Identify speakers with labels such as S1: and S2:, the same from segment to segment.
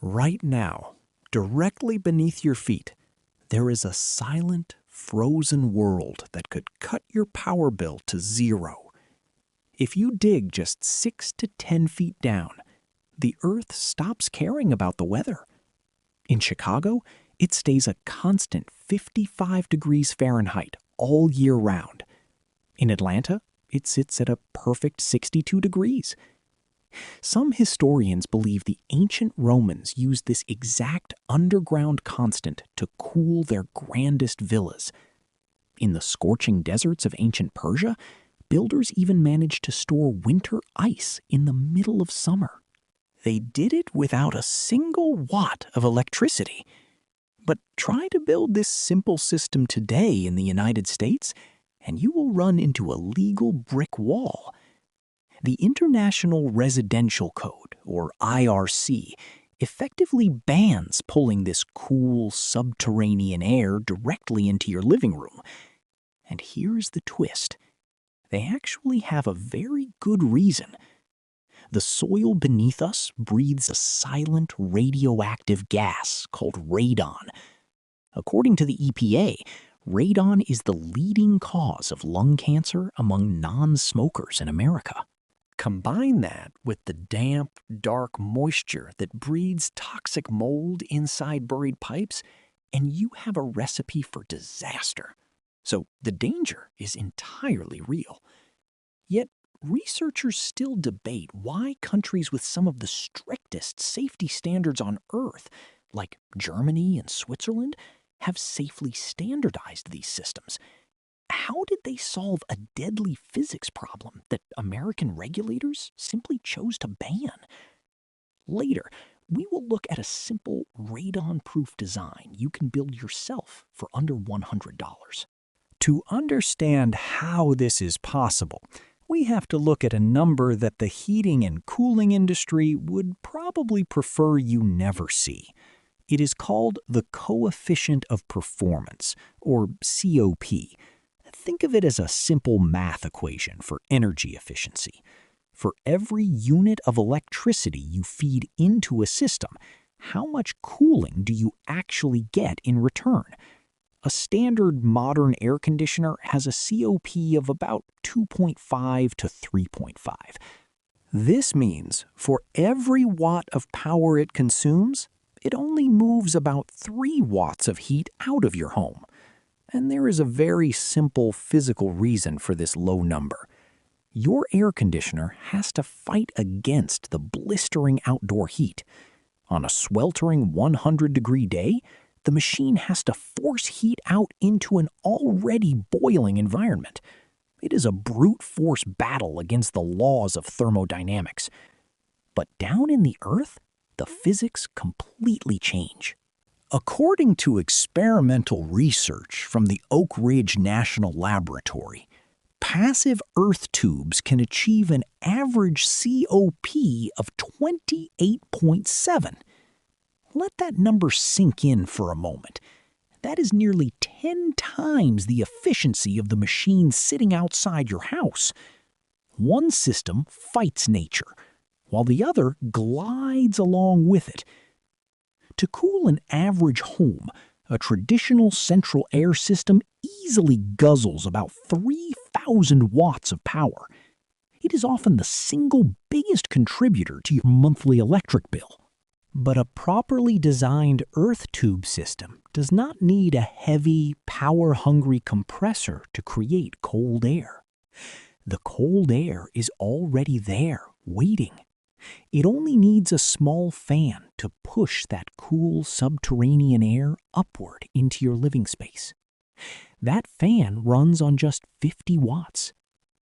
S1: Right now, directly beneath your feet, there is a silent, frozen world that could cut your power bill to zero. If you dig just 6 to 10 feet down, the Earth stops caring about the weather. In Chicago, it stays a constant 55 degrees Fahrenheit all year round. In Atlanta, it sits at a perfect 62 degrees. Some historians believe the ancient Romans used this exact underground constant to cool their grandest villas. In the scorching deserts of ancient Persia, builders even managed to store winter ice in the middle of summer. They did it without a single watt of electricity. But try to build this simple system today in the United States, and you will run into a legal brick wall. The International Residential Code, or IRC, effectively bans pulling this cool subterranean air directly into your living room. And here's the twist. They actually have a very good reason. The soil beneath us breathes a silent radioactive gas called radon. According to the EPA, radon is the leading cause of lung cancer among non-smokers in America. Combine that with the damp, dark moisture that breeds toxic mold inside buried pipes, and you have a recipe for disaster. So the danger is entirely real. Yet researchers still debate why countries with some of the strictest safety standards on Earth, like Germany and Switzerland, have safely standardized these systems. How did they solve a deadly physics problem that American regulators simply chose to ban? Later, we will look at a simple radon-proof design you can build yourself for under $100. To understand how this is possible, we have to look at a number that the heating and cooling industry would probably prefer you never see. It is called the coefficient of performance, or COP. Think of it as a simple math equation for energy efficiency. For every unit of electricity you feed into a system, how much cooling do you actually get in return? A standard modern air conditioner has a COP of about 2.5 to 3.5. This means for every watt of power it consumes, it only moves about 3 watts of heat out of your home. And there is a very simple physical reason for this low number. Your air conditioner has to fight against the blistering outdoor heat. On a sweltering 100-degree day, the machine has to force heat out into an already boiling environment. It is a brute force battle against the laws of thermodynamics. But down in the earth, the physics completely change. According to experimental research from the Oak Ridge National Laboratory, passive earth tubes can achieve an average COP of 28.7. Let that number sink in for a moment. That is nearly 10 times the efficiency of the machine sitting outside your house. One system fights nature, while the other glides along with it. To cool an average home, a traditional central air system easily guzzles about 3,000 watts of power. It is often the single biggest contributor to your monthly electric bill. But a properly designed earth tube system does not need a heavy, power-hungry compressor to create cold air. The cold air is already there, waiting. It only needs a small fan to push that cool subterranean air upward into your living space. That fan runs on just 50 watts.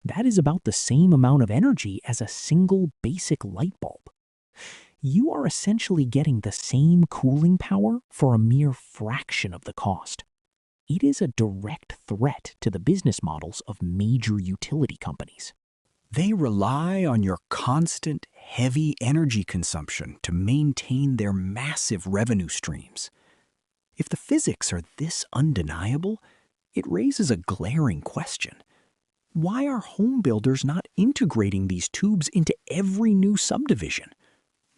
S1: That is about the same amount of energy as a single basic light bulb. You are essentially getting the same cooling power for a mere fraction of the cost. It is a direct threat to the business models of major utility companies. They rely on your constant, heavy energy consumption to maintain their massive revenue streams. If the physics are this undeniable, it raises a glaring question. Why are home builders not integrating these tubes into every new subdivision?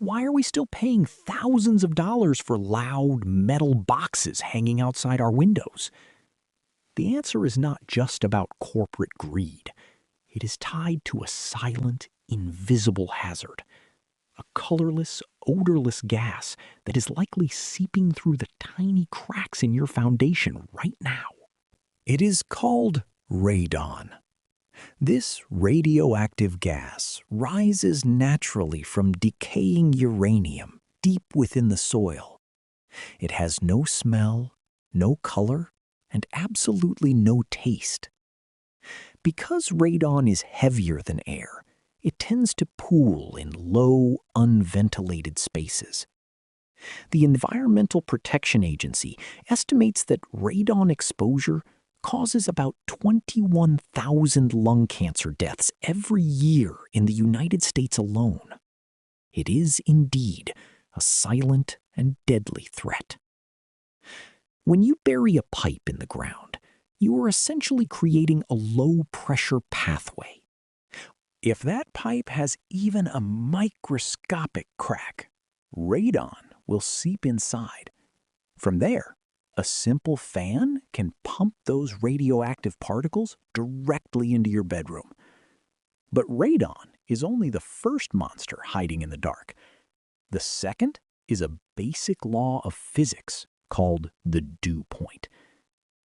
S1: Why are we still paying thousands of dollars for loud metal boxes hanging outside our windows? The answer is not just about corporate greed. It is tied to a silent, invisible hazard. A colorless, odorless gas that is likely seeping through the tiny cracks in your foundation right now. It is called radon. This radioactive gas rises naturally from decaying uranium deep within the soil. It has no smell, no color, and absolutely no taste. Because radon is heavier than air, it tends to pool in low, unventilated spaces. The Environmental Protection Agency estimates that radon exposure causes about 21,000 lung cancer deaths every year in the United States alone. It is indeed a silent and deadly threat. When you bury a pipe in the ground, you are essentially creating a low-pressure pathway. If that pipe has even a microscopic crack, radon will seep inside. From there, a simple fan can pump those radioactive particles directly into your bedroom. But radon is only the first monster hiding in the dark. The second is a basic law of physics called the dew point.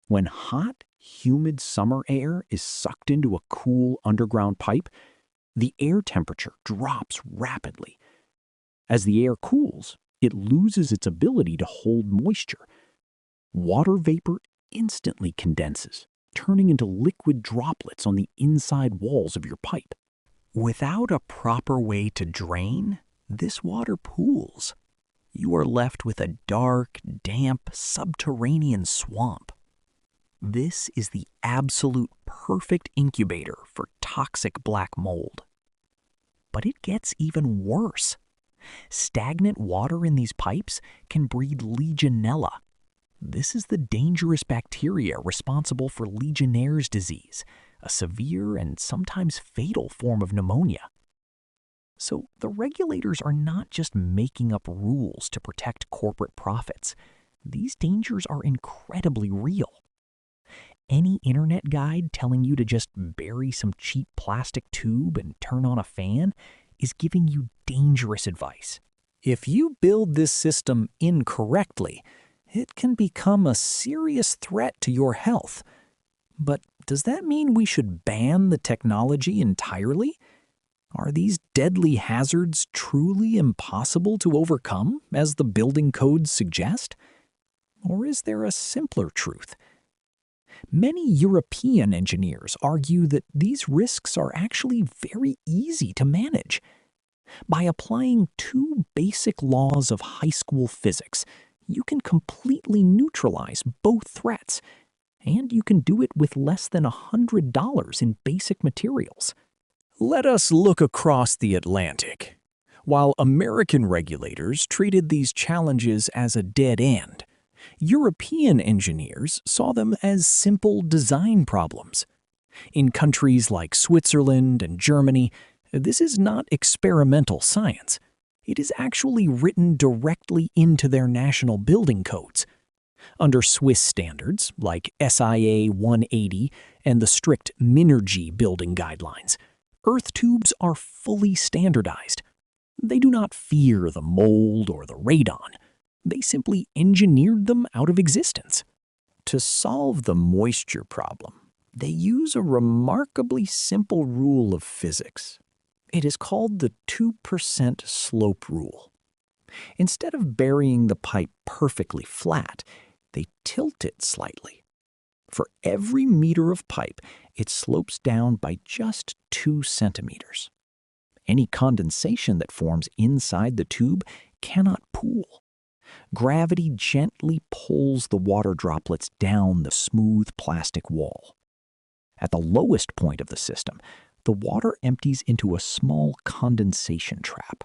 S1: When hot, humid summer air is sucked into a cool underground pipe, the air temperature drops rapidly. As the air cools, it loses its ability to hold moisture. Water vapor instantly condenses, turning into liquid droplets on the inside walls of your pipe. Without a proper way to drain, this water pools. You are left with a dark, damp, subterranean swamp. This is the absolute perfect incubator for toxic black mold. But it gets even worse. Stagnant water in these pipes can breed Legionella. This is the dangerous bacteria responsible for Legionnaire's disease, a severe and sometimes fatal form of pneumonia. So the regulators are not just making up rules to protect corporate profits. These dangers are incredibly real. Any internet guide telling you to just bury some cheap plastic tube and turn on a fan is giving you dangerous advice. If you build this system incorrectly, it can become a serious threat to your health. But does that mean we should ban the technology entirely? Are these deadly hazards truly impossible to overcome, as the building codes suggest? Or is there a simpler truth? Many European engineers argue that these risks are actually very easy to manage. By applying two basic laws of high school physics, you can completely neutralize both threats, and you can do it with less than $100 in basic materials. Let us look across the Atlantic. While American regulators treated these challenges as a dead end, European engineers saw them as simple design problems. In countries like Switzerland and Germany, this is not experimental science. It is actually written directly into their national building codes. Under Swiss standards, like SIA 180 and the strict Minergie building guidelines, earth tubes are fully standardized. They do not fear the mold or the radon. They simply engineered them out of existence. To solve the moisture problem, they use a remarkably simple rule of physics. It is called the 2% slope rule. Instead of burying the pipe perfectly flat, they tilt it slightly. For every meter of pipe, it slopes down by just 2 centimeters. Any condensation that forms inside the tube cannot pool. Gravity gently pulls the water droplets down the smooth plastic wall. At the lowest point of the system, the water empties into a small condensation trap.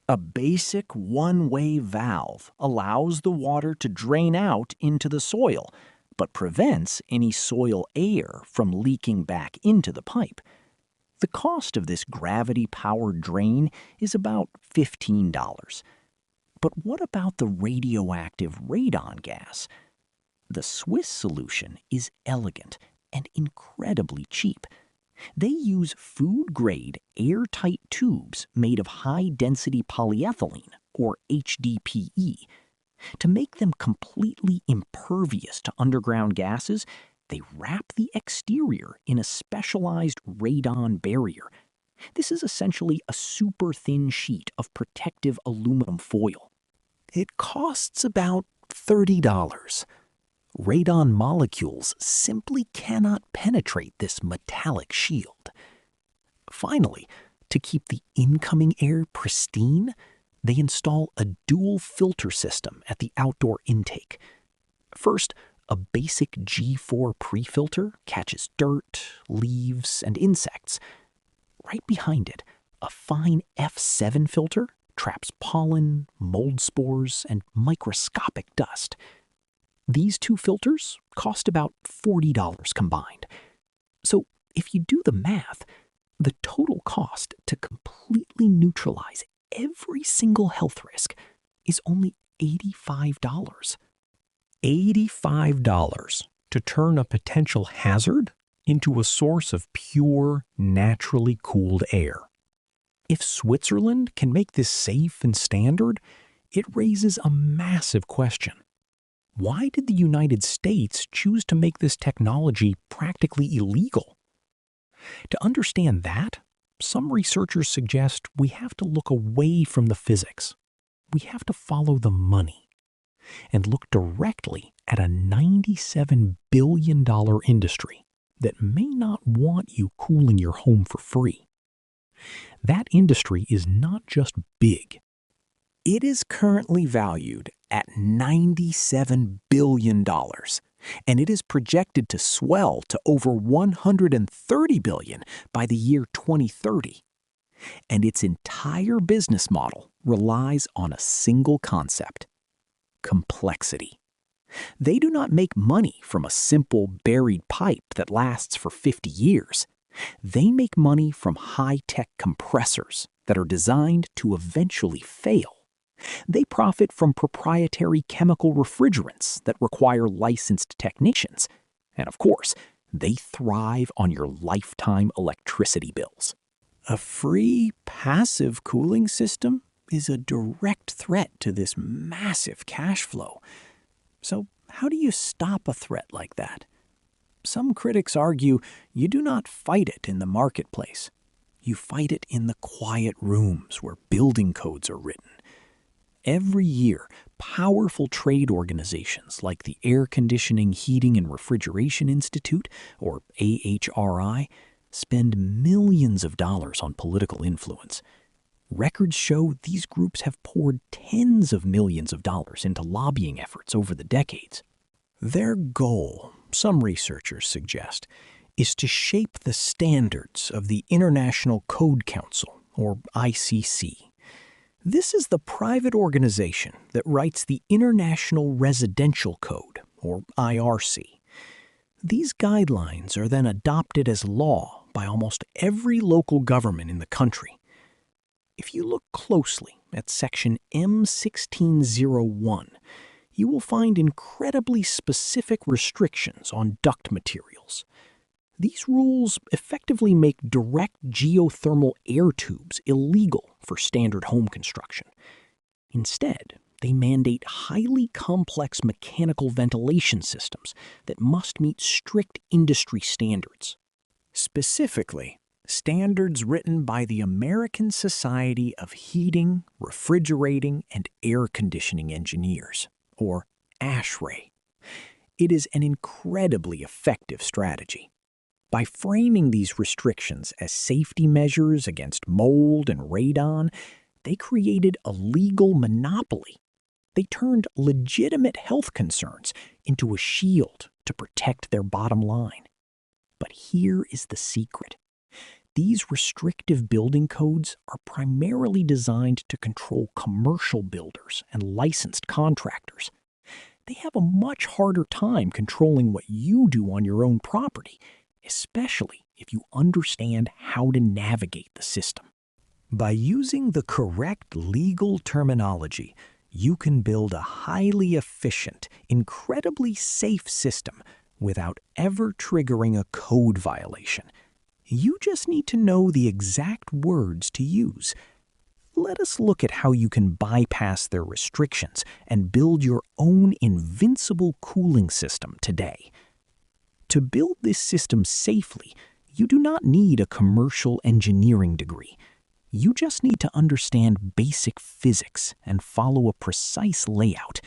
S1: A basic one-way valve allows the water to drain out into the soil, but prevents any soil air from leaking back into the pipe. The cost of this gravity-powered drain is about $15. But what about the radioactive radon gas? The Swiss solution is elegant and incredibly cheap. They use food-grade, airtight tubes made of high-density polyethylene, or HDPE. To make them completely impervious to underground gases, they wrap the exterior in a specialized radon barrier. This is essentially a super-thin sheet of protective aluminum foil. It costs about $30. Radon molecules simply cannot penetrate this metallic shield. Finally, to keep the incoming air pristine, they install a dual filter system at the outdoor intake. First, a basic G4 pre-filter catches dirt, leaves, and insects. Right behind it, a fine F7 filter traps pollen, mold spores, and microscopic dust. These two filters cost about $40 combined. So if you do the math, the total cost to completely neutralize every single health risk is only $85. $85 to turn a potential hazard into a source of pure, naturally cooled air. If Switzerland can make this safe and standard, it raises a massive question. Why did the United States choose to make this technology practically illegal? To understand that, some researchers suggest we have to look away from the physics. We have to follow the money and look directly at a $97 billion industry that may not want you cooling your home for free. That industry is not just big. It is currently valued at $97 billion, and it is projected to swell to over $130 billion by the year 2030. And its entire business model relies on a single concept: complexity. They do not make money from a simple buried pipe that lasts for 50 years. They make money from high-tech compressors that are designed to eventually fail. They profit from proprietary chemical refrigerants that require licensed technicians. And of course, they thrive on your lifetime electricity bills. A free, passive cooling system is a direct threat to this massive cash flow. So how do you stop a threat like that? Some critics argue you do not fight it in the marketplace. You fight it in the quiet rooms where building codes are written. Every year, powerful trade organizations like the Air Conditioning, Heating, and Refrigeration Institute, or AHRI, spend millions of dollars on political influence. Records show these groups have poured tens of millions of dollars into lobbying efforts over the decades. Their goal, some researchers suggest, is to shape the standards of the International Code Council, or ICC. This is the private organization that writes the International Residential Code, or IRC. These guidelines are then adopted as law by almost every local government in the country. If you look closely at Section M1601, you will find incredibly specific restrictions on duct materials. These rules effectively make direct geothermal air tubes illegal for standard home construction. Instead, they mandate highly complex mechanical ventilation systems that must meet strict industry standards. Specifically, standards written by the American Society of Heating, Refrigerating, and Air Conditioning Engineers, or ASHRAE. It is an incredibly effective strategy. By framing these restrictions as safety measures against mold and radon, they created a legal monopoly. They turned legitimate health concerns into a shield to protect their bottom line. But here is the secret. These restrictive building codes are primarily designed to control commercial builders and licensed contractors. They have a much harder time controlling what you do on your own property, especially if you understand how to navigate the system. By using the correct legal terminology, you can build a highly efficient, incredibly safe system without ever triggering a code violation. You just need to know the exact words to use. Let us look at how you can bypass their restrictions and build your own invincible cooling system today. To build this system safely, you do not need a commercial engineering degree. You just need to understand basic physics and follow a precise layout.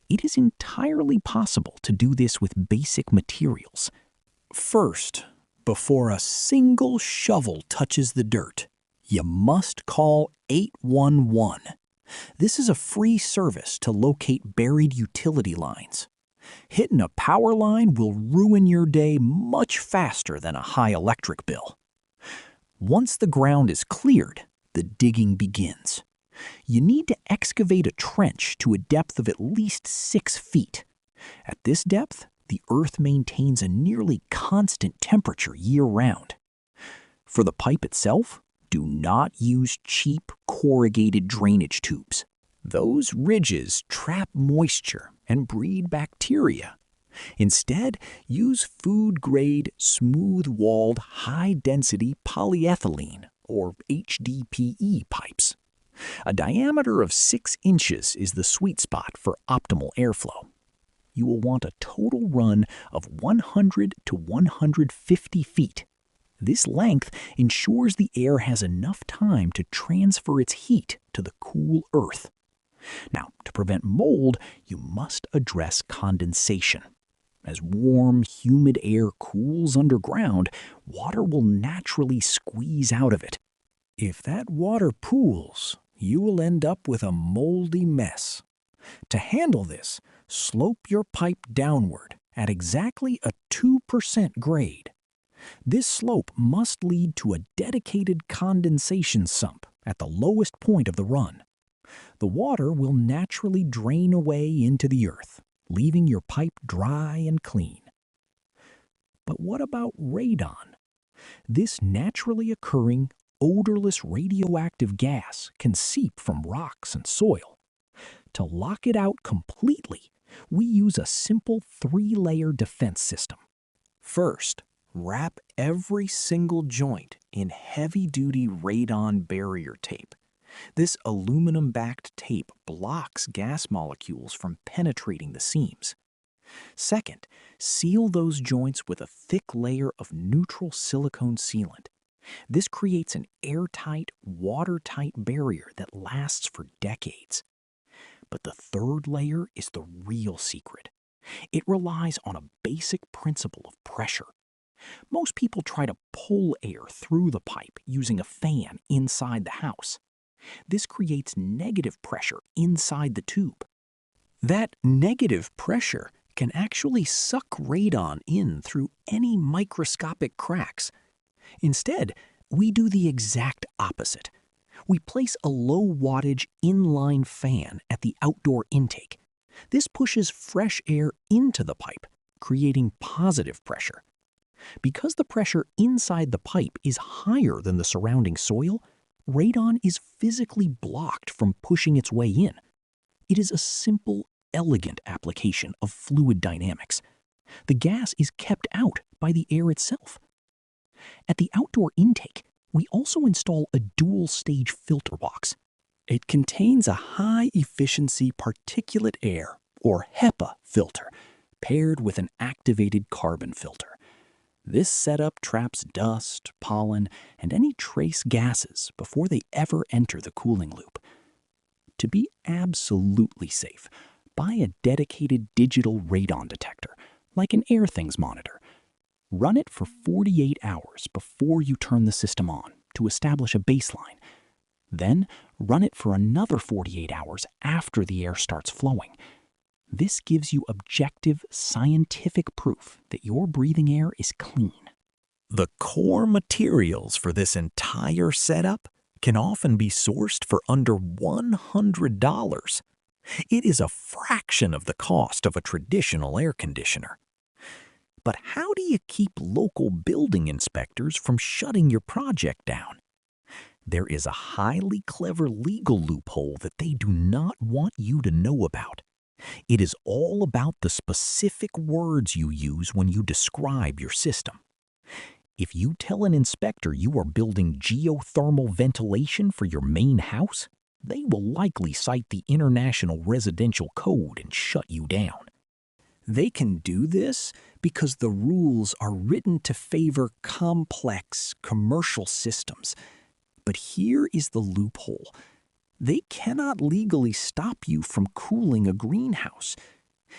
S1: It is entirely possible to do this with basic materials. First, before a single shovel touches the dirt, you must call 811. This is a free service to locate buried utility lines. Hitting a power line will ruin your day much faster than a high electric bill. Once the ground is cleared, the digging begins. You need to excavate a trench to a depth of at least 6 feet. At this depth, the earth maintains a nearly constant temperature year-round. For the pipe itself, do not use cheap corrugated drainage tubes. Those ridges trap moisture and breed bacteria. Instead, use food-grade, smooth-walled, high-density polyethylene, or HDPE pipes. A diameter of 6 inches is the sweet spot for optimal airflow. You will want a total run of 100 to 150 feet. This length ensures the air has enough time to transfer its heat to the cool earth. Now, to prevent mold, you must address condensation. As warm, humid air cools underground, water will naturally squeeze out of it. If that water pools, you will end up with a moldy mess. To handle this, slope your pipe downward at exactly a 2% grade. This slope must lead to a dedicated condensation sump at the lowest point of the run. The water will naturally drain away into the earth, leaving your pipe dry and clean. But what about radon? This naturally occurring, odorless radioactive gas can seep from rocks and soil. To lock it out completely, we use a simple 3-layer defense system. First, wrap every single joint in heavy-duty radon barrier tape. This aluminum-backed tape blocks gas molecules from penetrating the seams. Second, seal those joints with a thick layer of neutral silicone sealant. This creates an airtight, watertight barrier that lasts for decades. But the third layer is the real secret. It relies on a basic principle of pressure. Most people try to pull air through the pipe using a fan inside the house. This creates negative pressure inside the tube. That negative pressure can actually suck radon in through any microscopic cracks. Instead, we do the exact opposite. We place a low-wattage inline fan at the outdoor intake. This pushes fresh air into the pipe, creating positive pressure. Because the pressure inside the pipe is higher than the surrounding soil, radon is physically blocked from pushing its way in. It is a simple, elegant application of fluid dynamics. The gas is kept out by the air itself. At the outdoor intake, we also install a dual-stage filter box. It contains a high-efficiency particulate air, or HEPA, filter, paired with an activated carbon filter. This setup traps dust, pollen, and any trace gases before they ever enter the cooling loop. To be absolutely safe, buy a dedicated digital radon detector, like an AirThings monitor. Run it for 48 hours before you turn the system on to establish a baseline. Then, run it for another 48 hours after the air starts flowing. This gives you objective, scientific proof that your breathing air is clean. The core materials for this entire setup can often be sourced for under $100. It is a fraction of the cost of a traditional air conditioner. But how do you keep local building inspectors from shutting your project down? There is a highly clever legal loophole that they do not want you to know about. It is all about the specific words you use when you describe your system. If you tell an inspector you are building geothermal ventilation for your main house, they will likely cite the International Residential Code and shut you down. They can do this because the rules are written to favor complex commercial systems. But here is the loophole. They cannot legally stop you from cooling a greenhouse.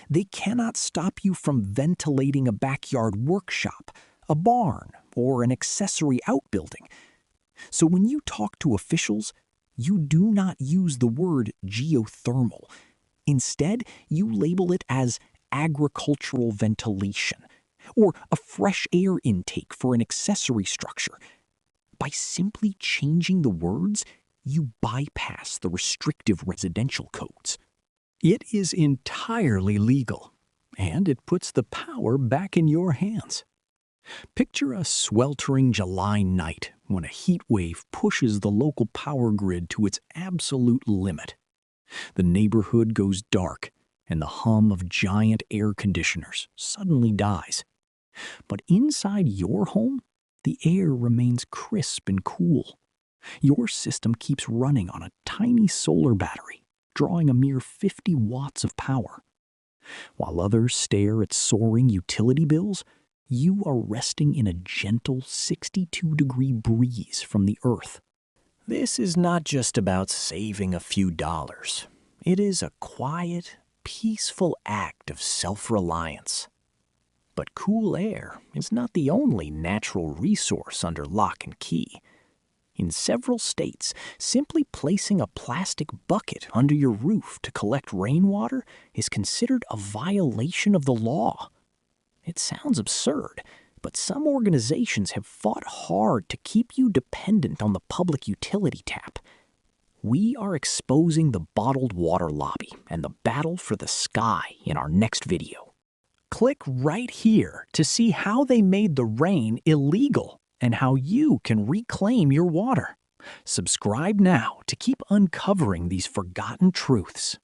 S1: They cannot stop you from ventilating a backyard workshop, a barn, or an accessory outbuilding. So when you talk to officials, you do not use the word geothermal. Instead, you label it as agricultural ventilation, or a fresh air intake for an accessory structure. By simply changing the words, you bypass the restrictive residential codes. It is entirely legal, and it puts the power back in your hands. Picture a sweltering July night when a heat wave pushes the local power grid to its absolute limit. The neighborhood goes dark, and the hum of giant air conditioners suddenly dies. But inside your home, the air remains crisp and cool. Your system keeps running on a tiny solar battery, drawing a mere 50 watts of power. While others stare at soaring utility bills, you are resting in a gentle 62-degree breeze from the earth. This is not just about saving a few dollars. It is a quiet, peaceful act of self-reliance. But cool air is not the only natural resource under lock and key. In several states, simply placing a plastic bucket under your roof to collect rainwater is considered a violation of the law. It sounds absurd, but some organizations have fought hard to keep you dependent on the public utility tap. We are exposing the bottled water lobby and the battle for the sky in our next video. Click right here to see how they made the rain illegal and how you can reclaim your water. Subscribe now to keep uncovering these forgotten truths.